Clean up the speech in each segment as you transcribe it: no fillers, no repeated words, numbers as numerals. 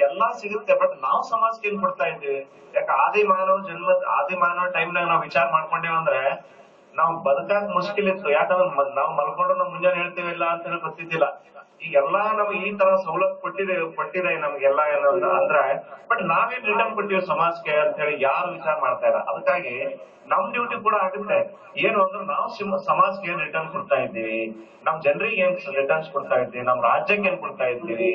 ಎಲ್ಲಾ ಸಿಗುತ್ತೆ, ಬಟ್ ನಾವು ಸಮಾಜಕ್ಕೆ ಏನ್ ಕೊಡ್ತಾ ಇದ್ದೀವಿ? ಯಾಕೆ ಆದಿ ಮಾನವ ಟೈಮ್ನಾಗ ನಾವ್ ವಿಚಾರ ಮಾಡ್ಕೊಂಡೇವಂದ್ರೆ ನಾವ್ ಬದುಕಾಕ್ ಮುಷ್ಕಿಲ್ ಇತ್ತು. ಯಾಕಂದ್ರೆ ನಾವ್ ಮಲ್ಕೊಂಡು ನಾವ್ ಮುಂಜಾನೆ ಹೇಳ್ತೀವಿಲ್ಲ ಅಂತ ಹೇಳಿ ಗೊತ್ತಿದ್ದಿಲ್ಲ. ಈಗೆಲ್ಲಾ ನಮ್ಗೆ ಈ ತರ ಸವಲತ್ತು ಕೊಟ್ಟಿದೆ ನಮ್ಗೆಲ್ಲ ಏನಂದ್ರ ಅಂದ್ರೆ, ಬಟ್ ನಾವೇನ್ ರಿಟರ್ನ್ ಕೊಟ್ಟಿವಿ ಸಮಾಜಕ್ಕೆ ಅಂತ ಹೇಳಿ ಯಾರು ವಿಚಾರ ಮಾಡ್ತಾ ಇಲ್ಲ. ಅದಕ್ಕಾಗಿ ನಮ್ ಡ್ಯೂಟಿ ಕೂಡ ಆಗುತ್ತೆ. ಏನು ಅಂದ್ರೆ ನಾವು ಸಮಾಜಕ್ಕೆ ಏನ್ ರಿಟರ್ನ್ ಕೊಡ್ತಾ ಇದ್ದೀವಿ, ನಮ್ ಜನರಿಗೆ ಏನ್ ರಿಟರ್ನ್ಸ್ ಕೊಡ್ತಾ ಇದ್ದೀವಿ, ನಮ್ ರಾಜ್ಯಕ್ಕೆ ಏನ್ ಕೊಡ್ತಾ ಇದ್ದೀವಿ,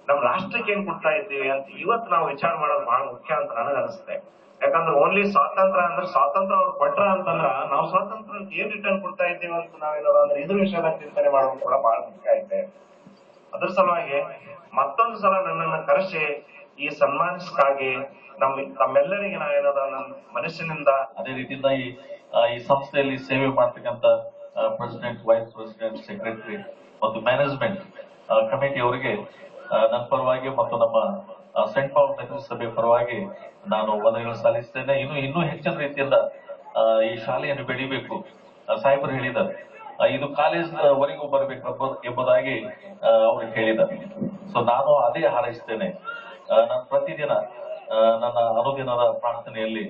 ನಮ್ ರಾಷ್ಟ್ರಕ್ಕೆ ಏನ್ ಕೊಡ್ತಾ ಇದ್ದೀವಿ ಅಂತ ಇವತ್ತು ನಾವು ವಿಚಾರ ಮಾಡೋದು ಬಹಳ ಮುಖ್ಯ ಅಂತ ನನಗೆ ಅನಿಸುತ್ತೆ. ಯಾಕಂದ್ರೆ ಓನ್ಲಿ ಸ್ವಾತಂತ್ರ್ಯ ಅಂದ್ರೆ ಸ್ವಾತಂತ್ರ್ಯ ಅವ್ರು ಕೊಟ್ರ ಅಂತಂದ್ರ ನಾವು ಸ್ವಾತಂತ್ರ್ಯ ಏನ್ ರಿಟರ್ನ್ ಕೊಡ್ತಾ ಇದ್ದೀವಿ ಅಂತ ನಾವೇನಾದ್ರು ಅಂದ್ರೆ ಇದ್ರ ವಿಷಯದ ಚಿಂತನೆ ಮಾಡೋದು ಕೂಡ ಬಹಳ ಮುಖ್ಯ ಐತೆ. ಅದ್ರ ಸಲುವಾಗಿ ಮತ್ತೊಂದು ಸಲ ನನ್ನನ್ನು ಕರೆಸಿ ಈ ಸನ್ಮಾನಿಸಕ್ಕಾಗಿ ತಮ್ಮೆಲ್ಲರಿಗೆ ನಾವೇನಾದ ನನ್ನ ಮನಸ್ಸಿನಿಂದ ಅದೇ ರೀತಿಯಿಂದ ಈ ಸಂಸ್ಥೆಯಲ್ಲಿ ಸೇವೆ ಮಾಡ್ತಕ್ಕಂಥ ಪ್ರೆಸಿಡೆಂಟ್, ವೈಸ್ ಪ್ರೆಸಿಡೆಂಟ್, ಸೆಕ್ರೆಟರಿ ಮತ್ತು ಮ್ಯಾನೇಜ್ಮೆಂಟ್ ಕಮಿಟಿ ಅವರಿಗೆ ನನ್ನ ಪರವಾಗಿ ಮತ್ತು ನಮ್ಮ ಸೆಂಟ್ ಪಾಲ್ ಮೆಥಡಿಸ್ಟ್ ಸಭೆ ಪರವಾಗಿ ನಾನು ವಂದನೆಗಳನ್ನು ಸಲ್ಲಿಸ್ತೇನೆ. ಇನ್ನೂ ಹೆಚ್ಚಿನ ರೀತಿಯಿಂದ ಈ ಶಾಲೆಯನ್ನು ಬೆಳಿಬೇಕು. ಸಾಹೇಬರು ಹೇಳಿದ್ದಾರೆ, ಇದು ಕಾಲೇಜ್ ವರೆಗೂ ಬರಬೇಕು ಎಂಬುದಾಗಿ ಅವರು ಹೇಳಿದ್ದಾರೆ. ಸೊ ನಾನು ಅದೇ ಹಾರೈಸ್ತೇನೆ. ನಾನು ಪ್ರತಿದಿನ ನನ್ನ ಅನುದಿನದ ಪ್ರಾರ್ಥನೆಯಲ್ಲಿ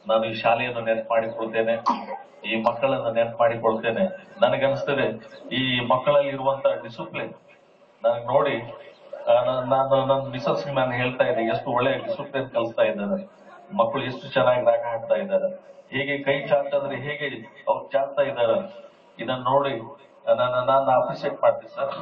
ನಾನು ಈ ಶಾಲೆಯನ್ನು ನೆನಪು ಮಾಡಿಕೊಳ್ತೇನೆ, ಈ ಮಕ್ಕಳನ್ನು ನೆನಪು ಮಾಡಿಕೊಳ್ತೇನೆ. ನನಗನ್ನಿಸ್ತದೆ ಈ ಮಕ್ಕಳಲ್ಲಿ ಇರುವಂತಹ ಡಿಸಿಪ್ಲಿನ್ ನನಗೆ ನೋಡಿ ನನ್ನ ಮಿಸಸ್ ನಾನು ಹೇಳ್ತಾ ಇದ್ದೆ, ಎಷ್ಟು ಒಳ್ಳೆ ಡಿಸಿಪ್ಲಿನ್ ಕಲಿಸ್ತಾ ಇದ್ದಾರೆ ಮಕ್ಕಳು, ಎಷ್ಟು ಚೆನ್ನಾಗಿ ರಾಗ ಹಾಡ್ತಾ ಇದ್ದಾರೆ, ಹೇಗೆ ಕೈ ಚಾಚಂದ್ರೆ ಹೇಗೆ ಅವ್ರು ಚಾಡ್ತಾ ಇದ್ದಾರೆ. ಇದನ್ನ ನೋಡಿ ನಾನು ಅಪ್ರಿಶಿಯೇಟ್ ಮಾಡ್ತೀನಿ ಸರ್.